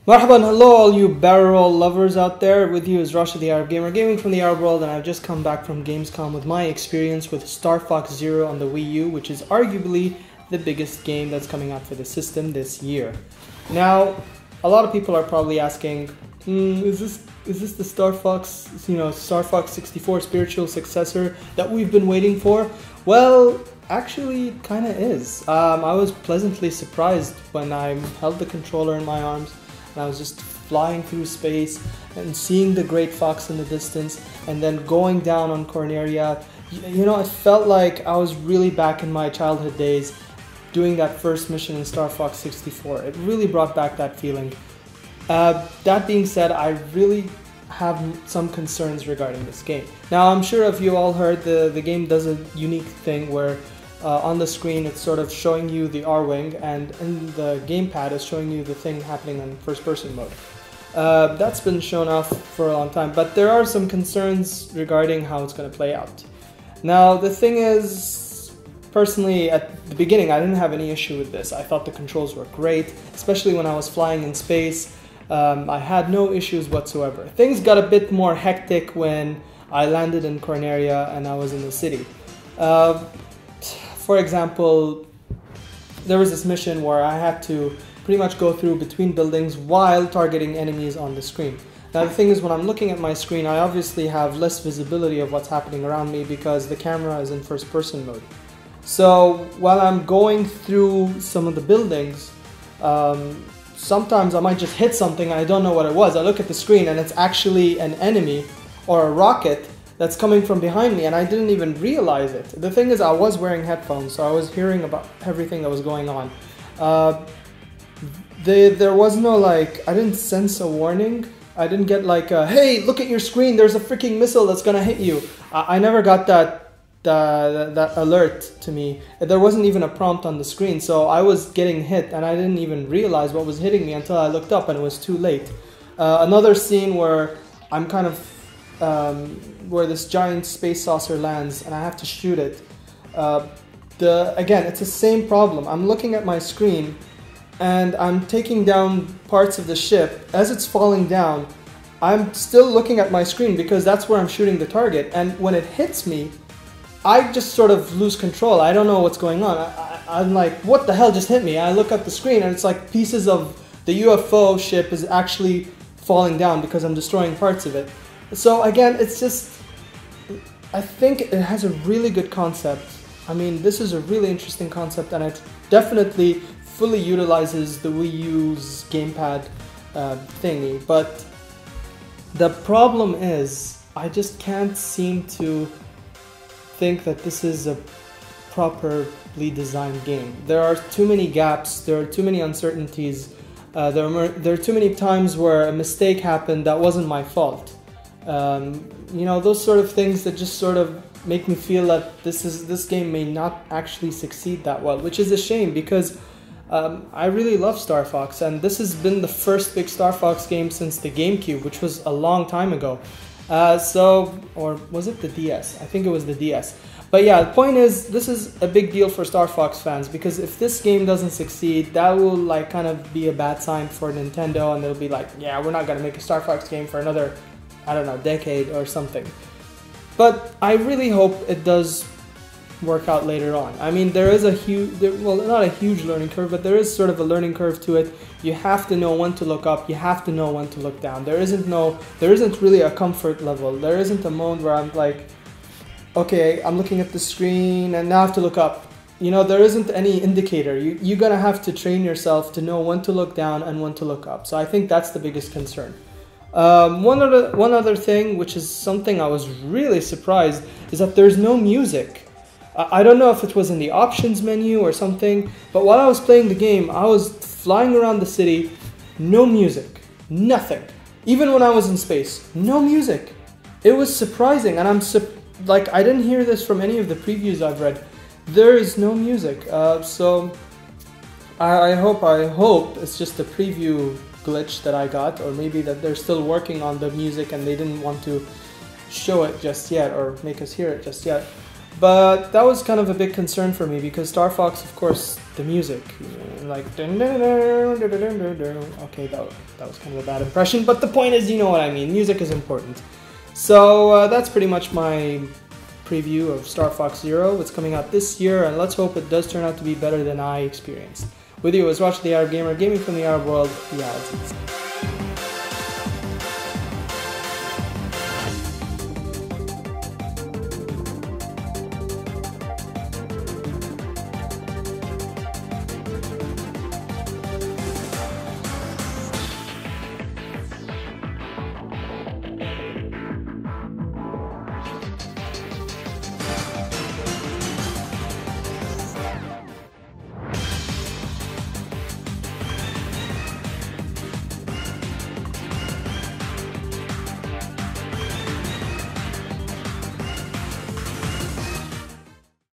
Marhaban, hello all you barrel roll lovers out there. With you is Rashid the Arab Gamer, gaming from the Arab world, and I've just come back from Gamescom with my experience with Star Fox Zero on the Wii U, which is arguably the biggest game that's coming out for the system this year. Now, a lot of people are probably asking, is this the Star Fox, Star Fox 64 spiritual successor that we've been waiting for? Well, actually, it kind of is. I was pleasantly surprised when I held the controller in my arms. And I was just flying through space and seeing the Great Fox in the distance and then going down on Corneria. It felt like I was really back in my childhood days doing that first mission in Star Fox 64. It really brought back that feeling. That being said, I really have some concerns regarding this game. Now, I'm sure if you all heard, the game does a unique thing where on the screen it's sort of showing you the R-Wing, and in the gamepad it's showing you the thing happening in first-person mode. That's been shown off for a long time, but there are some concerns regarding how it's going to play out. Now, the thing is, personally, at the beginning I didn't have any issue with this. I thought the controls were great, especially when I was flying in space. I had no issues whatsoever. Things got a bit more hectic when I landed in Corneria and I was in the city. For example, there was this mission where I had to pretty much go through between buildings while targeting enemies on the screen. Now the thing is, when I'm looking at my screen, I obviously have less visibility of what's happening around me because the camera is in first person mode. So while I'm going through some of the buildings, sometimes I might just hit something and I don't know what it was. I look at the screen and it's actually an enemy or a rocket that's coming from behind me, and I didn't even realize it. The thing is, I was wearing headphones, so I was hearing about everything that was going on. There was no, I didn't sense a warning. I didn't get hey, look at your screen, there's a freaking missile that's gonna hit you. I never got that alert to me. There wasn't even a prompt on the screen, so I was getting hit and I didn't even realize what was hitting me until I looked up and it was too late. Another scene where I'm kind of where this giant space saucer lands and I have to shoot it. Again, it's the same problem. I'm looking at my screen and I'm taking down parts of the ship. As it's falling down, I'm still looking at my screen because that's where I'm shooting the target, and when it hits me, I just sort of lose control. I don't know what's going on. I'm like, what the hell just hit me? I look at the screen and it's like pieces of the UFO ship is actually falling down because I'm destroying parts of it. So again, it's just, I think it has a really good concept. I mean, this is a really interesting concept, and it definitely fully utilizes the Wii U's gamepad thingy. But the problem is, I just can't seem to think that this is a properly designed game. There are too many gaps, there are too many uncertainties, there are too many times where a mistake happened that wasn't my fault. Those sort of things that just sort of make me feel that this game may not actually succeed that well, which is a shame because I really love Star Fox, and this has been the first big Star Fox game since the GameCube, which was a long time ago. Or was it the DS? I think it was the DS. But yeah, the point is, this is a big deal for Star Fox fans, because if this game doesn't succeed, that will kind of be a bad sign for Nintendo, and they'll be like, yeah, we're not gonna make a Star Fox game for another, I don't know, decade or something. But I really hope it does work out later on. I mean, there is a huge, well, not a huge learning curve, but there is sort of a learning curve to it. You have to know when to look up, you have to know when to look down. There isn't really a comfort level. There isn't a mode where I'm like, okay, I'm looking at the screen and now I have to look up. There isn't any indicator. You're gonna have to train yourself to know when to look down and when to look up. So I think that's the biggest concern. One other thing, which is something I was really surprised, is that there's no music. I don't know if it was in the options menu or something, but while I was playing the game, I was flying around the city, no music, nothing. Even when I was in space, no music. It was surprising, and I didn't hear this from any of the previews I've read. There is no music, so I hope it's just a preview glitch that I got, or maybe that they're still working on the music and they didn't want to show it just yet or make us hear it just yet. But that was kind of a big concern for me because Star Fox, of course, the music, like okay, that was kind of a bad impression, but the point is, you know what I mean. Music is important. So that's pretty much my preview of Star Fox Zero. It's coming out this year, and let's hope it does turn out to be better than I experienced. With you, as Watch the Arab Gamer, gaming from the Arab world. Yeah, it's easy.